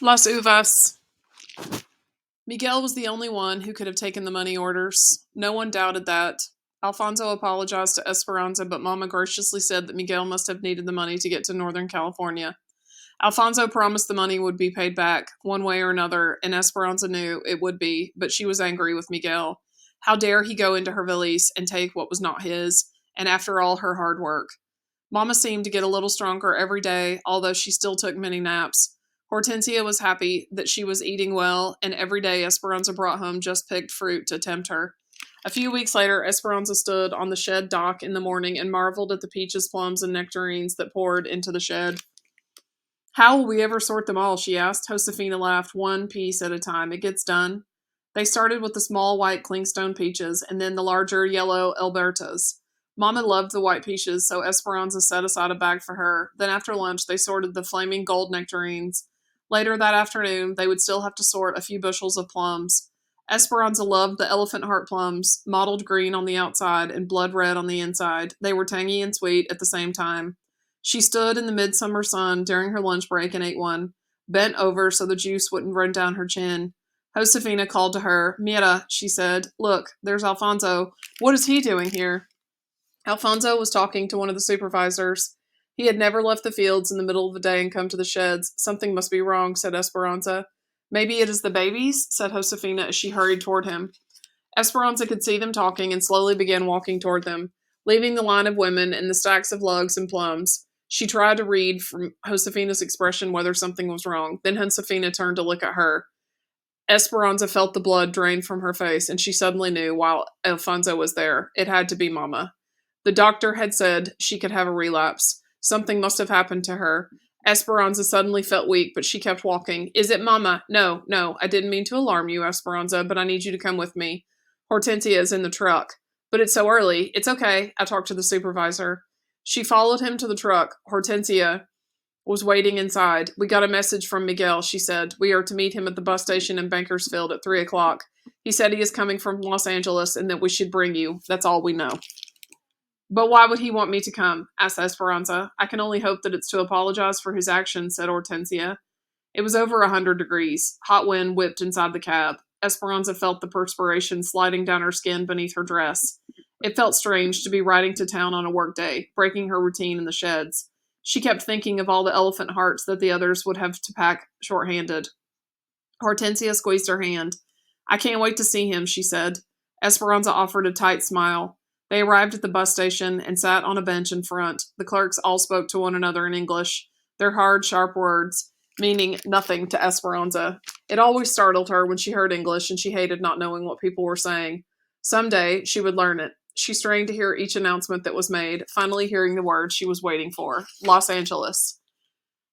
Las Uvas. Miguel was the only one who could have taken the money orders. No one doubted that. Alfonso apologized to Esperanza, but Mama graciously said that Miguel must have needed the money to get to Northern California. Alfonso promised the money would be paid back, one way or another, and Esperanza knew it would be, but she was angry with Miguel. How dare he go into her valise and take what was not his, and after all her hard work? Mama seemed to get a little stronger every day, although she still took many naps. Hortensia was happy that she was eating well, and every day Esperanza brought home just picked fruit to tempt her. A few weeks later, Esperanza stood on the shed dock in the morning and marveled at the peaches, plums, and nectarines that poured into the shed. How will we ever sort them all? She asked. Josefina laughed. One piece at a time. It gets done. They started with the small white clingstone peaches and then the larger yellow Albertas. Mama loved the white peaches, so Esperanza set aside a bag for her. Then after lunch, they sorted the flaming gold nectarines. Later that afternoon, they would still have to sort a few bushels of plums. Esperanza loved the elephant heart plums, mottled green on the outside and blood red on the inside. They were tangy and sweet at the same time. She stood in the midsummer sun during her lunch break and ate one, bent over so the juice wouldn't run down her chin. Josefina called to her. Mira, she said. Look, there's Alfonso. What is he doing here? Alfonso was talking to one of the supervisors. He had never left the fields in the middle of the day and come to the sheds. Something must be wrong, said Esperanza. Maybe it is the babies, said Josefina as she hurried toward him. Esperanza could see them talking and slowly began walking toward them, leaving the line of women and the stacks of lugs and plums. She tried to read from Josefina's expression whether something was wrong. Then Josefina turned to look at her. Esperanza felt the blood drain from her face, and she suddenly knew while Alfonso was there, it had to be Mama. The doctor had said she could have a relapse. Something must have happened to her. Esperanza suddenly felt weak, but she kept walking. Is it Mama? No, no, I didn't mean to alarm you, Esperanza, but I need you to come with me. Hortensia is in the truck. But it's so early. It's okay. I talked to the supervisor. She followed him to the truck. Hortensia was waiting inside. We got a message from Miguel, she said. We are to meet him at the bus station in Bakersfield at 3 o'clock. He said he is coming from Los Angeles and that we should bring you. That's all we know. But why would he want me to come? Asked Esperanza. I can only hope that it's to apologize for his actions, said Hortensia. It was over 100 degrees. Hot wind whipped inside the cab. Esperanza felt the perspiration sliding down her skin beneath her dress. It felt strange to be riding to town on a workday, breaking her routine in the sheds. She kept thinking of all the elephant hearts that the others would have to pack short-handed. Hortensia squeezed her hand. I can't wait to see him, she said. Esperanza offered a tight smile. They arrived at the bus station and sat on a bench in front. The clerks all spoke to one another in English, their hard, sharp words meaning nothing to Esperanza. It always startled her when she heard English, and she hated not knowing what people were saying. Someday she would learn it. She strained to hear each announcement that was made, finally hearing the word she was waiting for. Los Angeles.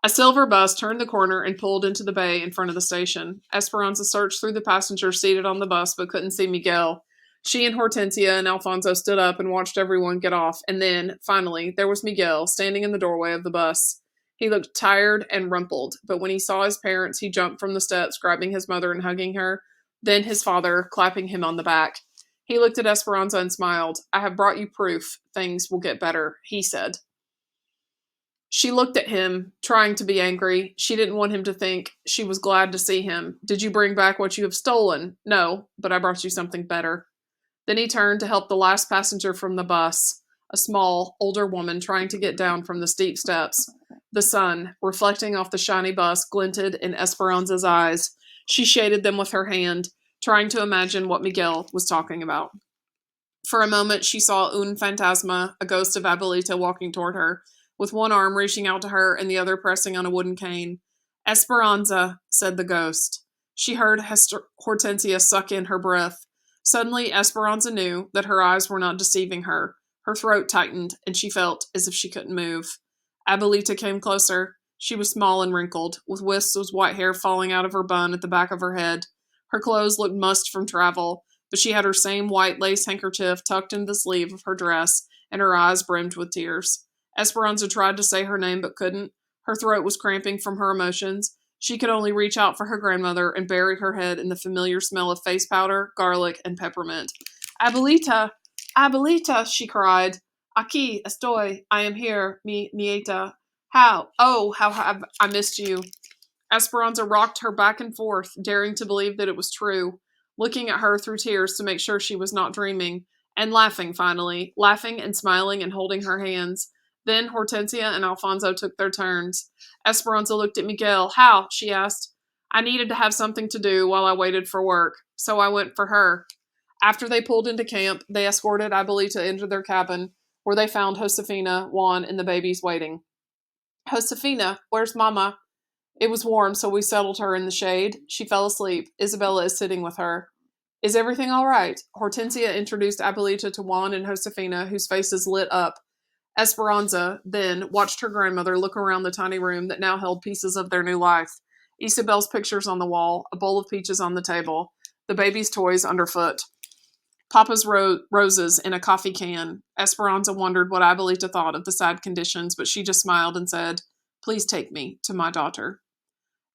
A silver bus turned the corner and pulled into the bay in front of the station. Esperanza searched through the passengers seated on the bus but couldn't see Miguel. She and Hortensia and Alfonso stood up and watched everyone get off, and then, finally, there was Miguel standing in the doorway of the bus. He looked tired and rumpled, but when he saw his parents, he jumped from the steps, grabbing his mother and hugging her, then his father, clapping him on the back. He looked at Esperanza and smiled. I have brought you proof. Things will get better, he said. She looked at him, trying to be angry. She didn't want him to think she was glad to see him. Did you bring back what you have stolen? No, but I brought you something better. Then he turned to help the last passenger from the bus, a small, older woman trying to get down from the steep steps. The sun, reflecting off the shiny bus, glinted in Esperanza's eyes. She shaded them with her hand, trying to imagine what Miguel was talking about. For a moment, she saw un fantasma, a ghost of Abuelita, walking toward her, with one arm reaching out to her and the other pressing on a wooden cane. Esperanza, said the ghost. She heard Hortensia suck in her breath. Suddenly, Esperanza knew that her eyes were not deceiving her. Her throat tightened, and she felt as if she couldn't move. Abuelita came closer. She was small and wrinkled, with wisps of white hair falling out of her bun at the back of her head. Her clothes looked mussed from travel, but she had her same white lace handkerchief tucked into the sleeve of her dress, and her eyes brimmed with tears. Esperanza tried to say her name but couldn't. Her throat was cramping from her emotions. She could only reach out for her grandmother and bury her head in the familiar smell of face powder, garlic, and peppermint. Abuelita! Abuelita! She cried. Aquí estoy. I am here, mi nieta. How? Oh, how have I missed you. Esperanza rocked her back and forth, daring to believe that it was true, looking at her through tears to make sure she was not dreaming, and laughing finally, laughing and smiling and holding her hands. Then Hortensia and Alfonso took their turns. Esperanza looked at Miguel. How? She asked. I needed to have something to do while I waited for work, so I went for her. After they pulled into camp, they escorted Abuelita into their cabin, where they found Josefina, Juan, and the babies waiting. Josefina, where's Mama? It was warm, so we settled her in the shade. She fell asleep. Isabella is sitting with her. Is everything all right? Hortensia introduced Abuelita to Juan and Josefina, whose faces lit up. Esperanza, then, watched her grandmother look around the tiny room that now held pieces of their new life. Isabel's pictures on the wall, a bowl of peaches on the table, the baby's toys underfoot. Papa's roses in a coffee can. Esperanza wondered what Abuelita thought of the sad conditions, but she just smiled and said, Please take me to my daughter.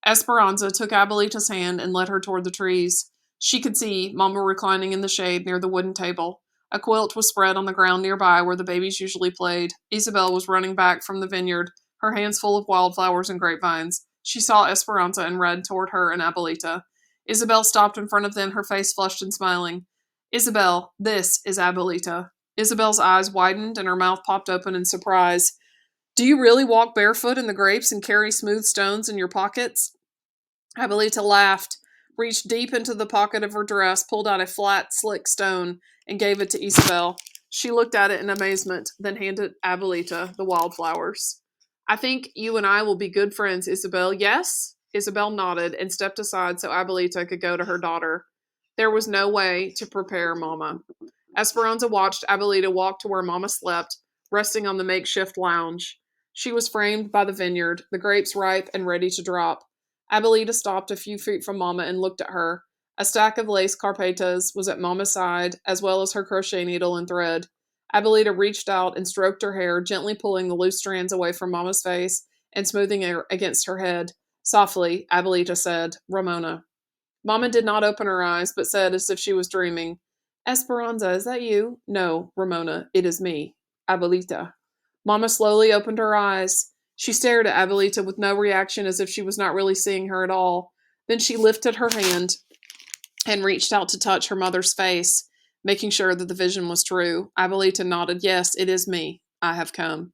Esperanza took Abuelita's hand and led her toward the trees. She could see Mama reclining in the shade near the wooden table. A quilt was spread on the ground nearby where the babies usually played. Isabel was running back from the vineyard, her hands full of wildflowers and grapevines. She saw Esperanza and ran toward her and Abuelita. Isabel stopped in front of them, her face flushed and smiling. Isabel, this is Abuelita. Isabel's eyes widened and her mouth popped open in surprise. Do you really walk barefoot in the grapes and carry smooth stones in your pockets? Abuelita laughed, reached deep into the pocket of her dress, pulled out a flat, slick stone, and gave it to Isabel. She looked at it in amazement, then handed Abuelita the wildflowers. I think you and I will be good friends, Isabel. Yes? Isabel nodded and stepped aside so Abuelita could go to her daughter. There was no way to prepare Mama. Esperanza watched Abuelita walk to where Mama slept, resting on the makeshift lounge. She was framed by the vineyard, the grapes ripe and ready to drop. Abuelita stopped a few feet from Mama and looked at her. A stack of lace carpetas was at Mama's side, as well as her crochet needle and thread. Abuelita reached out and stroked her hair, gently pulling the loose strands away from Mama's face and smoothing it against her head. Softly, Abuelita said, Ramona. Mama did not open her eyes, but said as if she was dreaming, Esperanza, is that you? No, Ramona, it is me, Abuelita. Mama slowly opened her eyes. She stared at Abuelita with no reaction, as if she was not really seeing her at all. Then she lifted her hand and reached out to touch her mother's face, making sure that the vision was true. Abuelita nodded, Yes, it is me. I have come.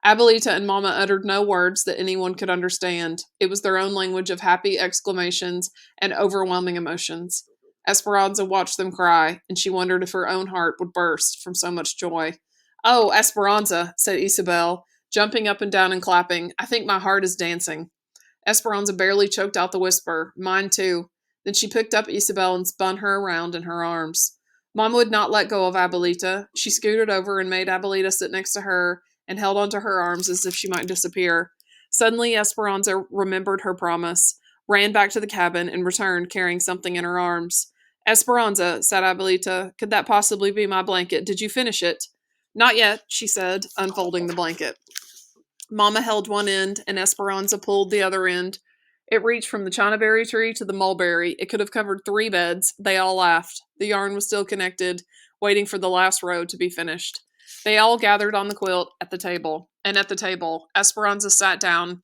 Abuelita and Mama uttered no words that anyone could understand. It was their own language of happy exclamations and overwhelming emotions. Esperanza watched them cry, and she wondered if her own heart would burst from so much joy. Oh, Esperanza, said Isabel, jumping up and down and clapping. I think my heart is dancing. Esperanza barely choked out the whisper, Mine too. Then she picked up Isabel and spun her around in her arms. Mama would not let go of Abuelita. She scooted over and made Abuelita sit next to her and held onto her arms as if she might disappear. Suddenly, Esperanza remembered her promise, ran back to the cabin, and returned carrying something in her arms. Esperanza, said Abuelita, could that possibly be my blanket? Did you finish it? Not yet, she said, unfolding the blanket. Mama held one end, and Esperanza pulled the other end. It reached from the chinaberry tree to the mulberry. It could have covered 3 beds. They all laughed. The yarn was still connected, waiting for the last row to be finished. They all gathered on the quilt at the table, and at the table, Esperanza sat down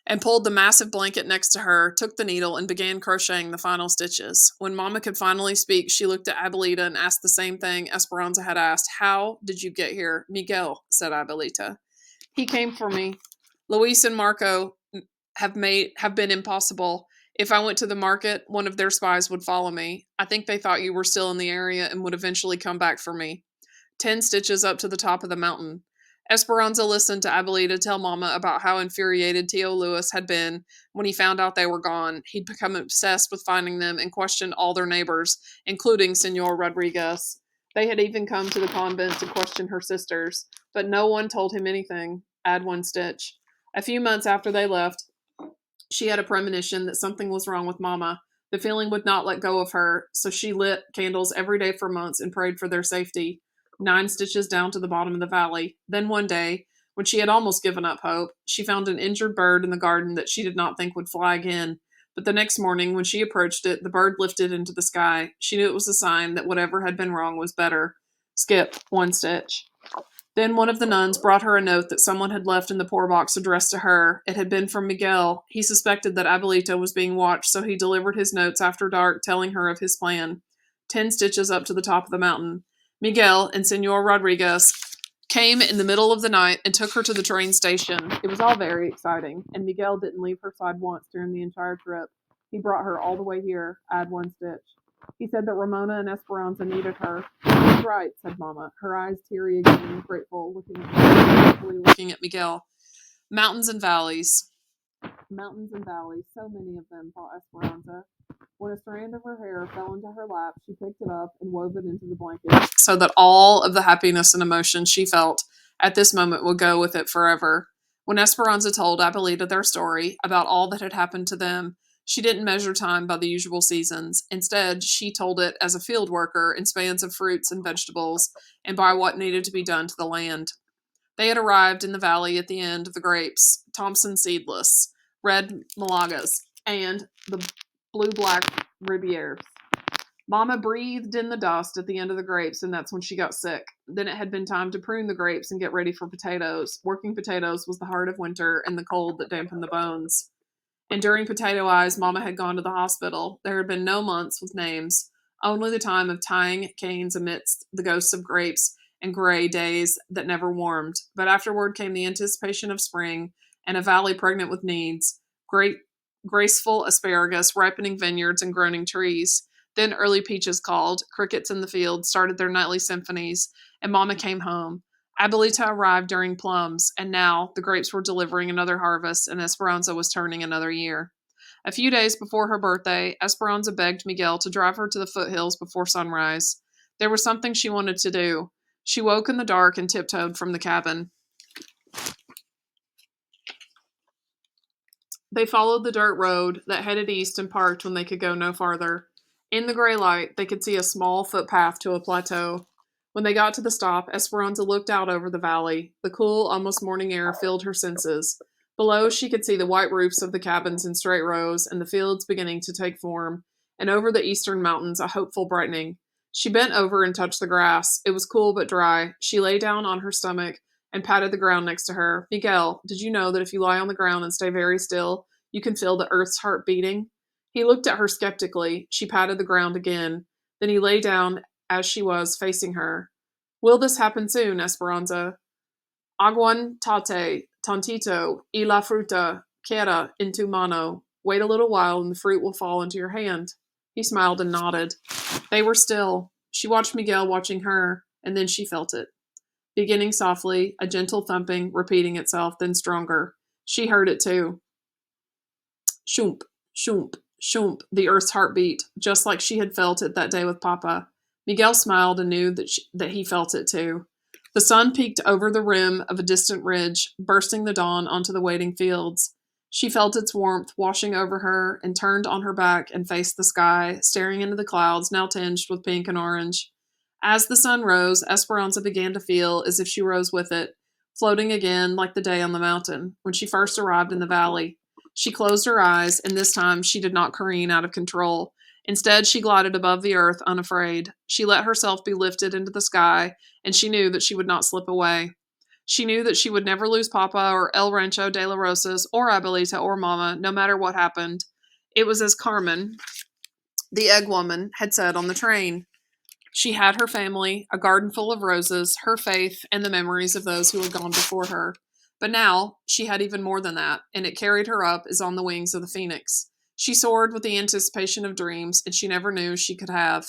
and pulled the massive blanket next to her, took the needle, and began crocheting the final stitches. When Mama could finally speak, she looked at Abuelita and asked the same thing Esperanza had asked. How did you get here? Miguel, said Abuelita. He came for me. Luis and Marco have been impossible. If I went to the market, one of their spies would follow me. I think they thought you were still in the area and would eventually come back for me. 10 stitches up to the top of the mountain. Esperanza listened to Abuelita tell Mama about how infuriated Tio Luis had been when he found out they were gone. He'd become obsessed with finding them and questioned all their neighbors, including Senor Rodriguez. They had even come to the convent to question her sisters, but no one told him anything. Add 1 stitch. A few months after they left, she had a premonition that something was wrong with Mama. The feeling would not let go of her, so she lit candles every day for months and prayed for their safety. 9 stitches down to the bottom of the valley. Then one day, when she had almost given up hope, she found an injured bird in the garden that she did not think would fly again. But the next morning, when she approached it, the bird lifted into the sky. She knew it was a sign that whatever had been wrong was better. Skip 1 stitch. Then one of the nuns brought her a note that someone had left in the poor box addressed to her. It had been from Miguel. He suspected that Abuelita was being watched, so he delivered his notes after dark, telling her of his plan. 10 stitches up to the top of the mountain. Miguel and Senor Rodriguez came in the middle of the night and took her to the train station. It was all very exciting, and Miguel didn't leave her side once during the entire trip. He brought her all the way here, add 1 stitch. He said that Ramona and Esperanza needed her. He's right, said Mama, her eyes teary again, grateful, looking at Miguel. Mountains and valleys. Mountains and valleys, so many of them, thought Esperanza. When a strand of her hair fell into her lap, she picked it up and wove it into the blanket, so that all of the happiness and emotion she felt at this moment would go with it forever. When Esperanza told Abuelita their story about all that had happened to them, she didn't measure time by the usual seasons. Instead, she told it as a field worker in spans of fruits and vegetables, and by what needed to be done to the land. They had arrived in the valley at the end of the grapes, Thompson seedless, red Malagas, and the blue-black Ribieres. Mama breathed in the dust at the end of the grapes, and that's when she got sick. Then it had been time to prune the grapes and get ready for potatoes. Working potatoes was the heart of winter and the cold that dampened the bones. And during Potato Eyes, Mama had gone to the hospital. There had been no months with names, only the time of tying canes amidst the ghosts of grapes and gray days that never warmed. But afterward came the anticipation of spring and a valley pregnant with needs, great graceful asparagus, ripening vineyards, and groaning trees. Then early peaches called, crickets in the field started their nightly symphonies, and Mama came home. Abuelita arrived during plums, and now the grapes were delivering another harvest, and Esperanza was turning another year. A few days before her birthday, Esperanza begged Miguel to drive her to the foothills before sunrise. There was something she wanted to do. She woke in the dark and tiptoed from the cabin. They followed the dirt road that headed east and parked when they could go no farther. In the gray light, they could see a small footpath to a plateau. When they got to the stop, Esperanza looked out over the valley. The cool, almost morning air filled her senses. Below, she could see the white roofs of the cabins in straight rows and the fields beginning to take form, and over the eastern mountains, a hopeful brightening. She bent over and touched the grass. It was cool but dry. She lay down on her stomach and patted the ground next to her. Miguel, did you know that if you lie on the ground and stay very still, you can feel the earth's heart beating? He looked at her skeptically. She patted the ground again. Then he lay down as she was, facing her. Will this happen soon, Esperanza? Aguantate, tantito, y la fruta queda en tu mano. Wait a little while and the fruit will fall into your hand. He smiled and nodded. They were still. She watched Miguel watching her, and then she felt it. Beginning softly, a gentle thumping, repeating itself, then stronger. She heard it too. Shoomp, shoomp, shoomp, the earth's heartbeat, just like she had felt it that day with Papa. Miguel smiled and knew that he felt it too. The sun peeked over the rim of a distant ridge, bursting the dawn onto the waiting fields. She felt its warmth washing over her and turned on her back and faced the sky, staring into the clouds now tinged with pink and orange. As the sun rose, Esperanza began to feel as if she rose with it, floating again like the day on the mountain, when she first arrived in the valley. She closed her eyes, and this time she did not careen out of control. Instead, she glided above the earth, unafraid. She let herself be lifted into the sky, and she knew that she would not slip away. She knew that she would never lose Papa or El Rancho de la Rosas or Abuelita or Mama, no matter what happened. It was as Carmen, the egg woman, had said on the train. She had her family, a garden full of roses, her faith, and the memories of those who had gone before her. But now she had even more than that, and it carried her up as on the wings of the phoenix. She soared with the anticipation of dreams, and she never knew she could have.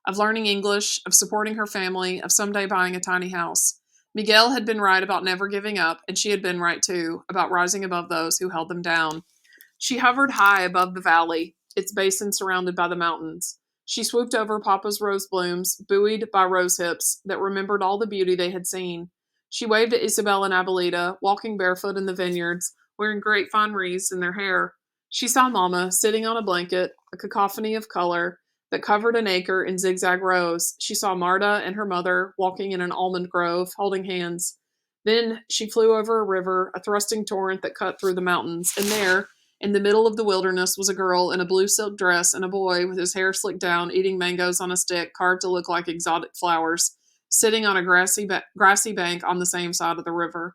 Of learning English, of supporting her family, of someday buying a tiny house. Miguel had been right about never giving up, and she had been right too, about rising above those who held them down. She hovered high above the valley, its basin surrounded by the mountains. She swooped over Papa's rose blooms, buoyed by rose hips that remembered all the beauty they had seen. She waved at Isabel and Abuelita, walking barefoot in the vineyards, wearing great fine wreaths in their hair. She saw Mama sitting on a blanket, a cacophony of color that covered an acre in zigzag rows. She saw Marta and her mother walking in an almond grove, holding hands. Then she flew over a river, a thrusting torrent that cut through the mountains, and there, in the middle of the wilderness, was a girl in a blue silk dress and a boy with his hair slicked down, eating mangoes on a stick carved to look like exotic flowers, sitting on a grassy bank on the same side of the river.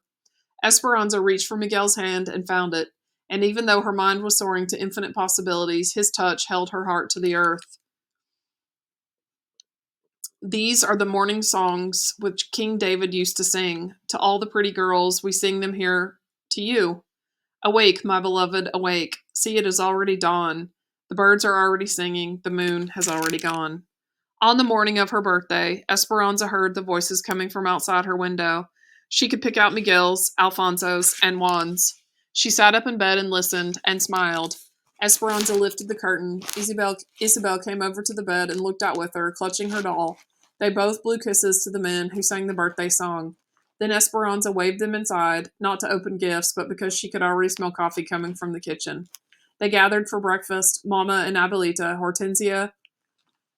Esperanza reached for Miguel's hand and found it, and even though her mind was soaring to infinite possibilities, his touch held her heart to the earth. These are the morning songs which King David used to sing. To all the pretty girls, we sing them here to you. Awake, my beloved, awake. See, it is already dawn. The birds are already singing. The moon has already gone. On the morning of her birthday, Esperanza heard the voices coming from outside her window. She could pick out Miguel's, Alfonso's, and Juan's. She sat up in bed and listened and smiled. Esperanza lifted the curtain. Isabel came over to the bed and looked out with her, clutching her doll. They both blew kisses to the men who sang the birthday song. Then Esperanza waved them inside, not to open gifts, but because she could already smell coffee coming from the kitchen. They gathered for breakfast, Mama and Abuelita, Hortensia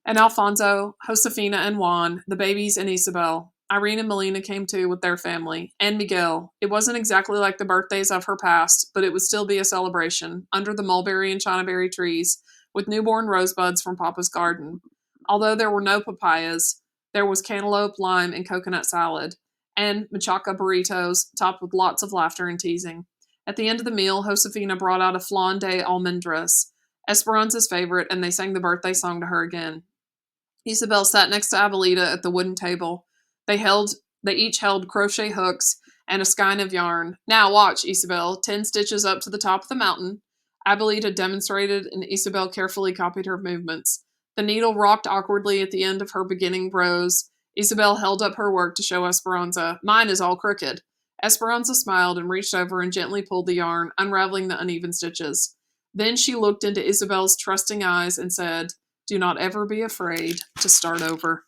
and Alfonso, Josefina and Juan, the babies and Isabel. Irene and Melina came too with their family, and Miguel. It wasn't exactly like the birthdays of her past, but it would still be a celebration, under the mulberry and chinaberry trees, with newborn rosebuds from Papa's garden. Although there were no papayas, there was cantaloupe, lime, and coconut salad, and machaca burritos, topped with lots of laughter and teasing. At the end of the meal, Josefina brought out a flan de almendras, Esperanza's favorite, and they sang the birthday song to her again. Isabel sat next to Abuelita at the wooden table. They each held crochet hooks and a skein of yarn. Now watch, Isabel. 10 stitches up to the top of the mountain. Abuelita demonstrated, and Isabel carefully copied her movements. The needle rocked awkwardly at the end of her beginning rows. Isabel held up her work to show Esperanza. Mine is all crooked. Esperanza smiled and reached over and gently pulled the yarn, unraveling the uneven stitches. Then she looked into Isabel's trusting eyes and said, "Do not ever be afraid to start over."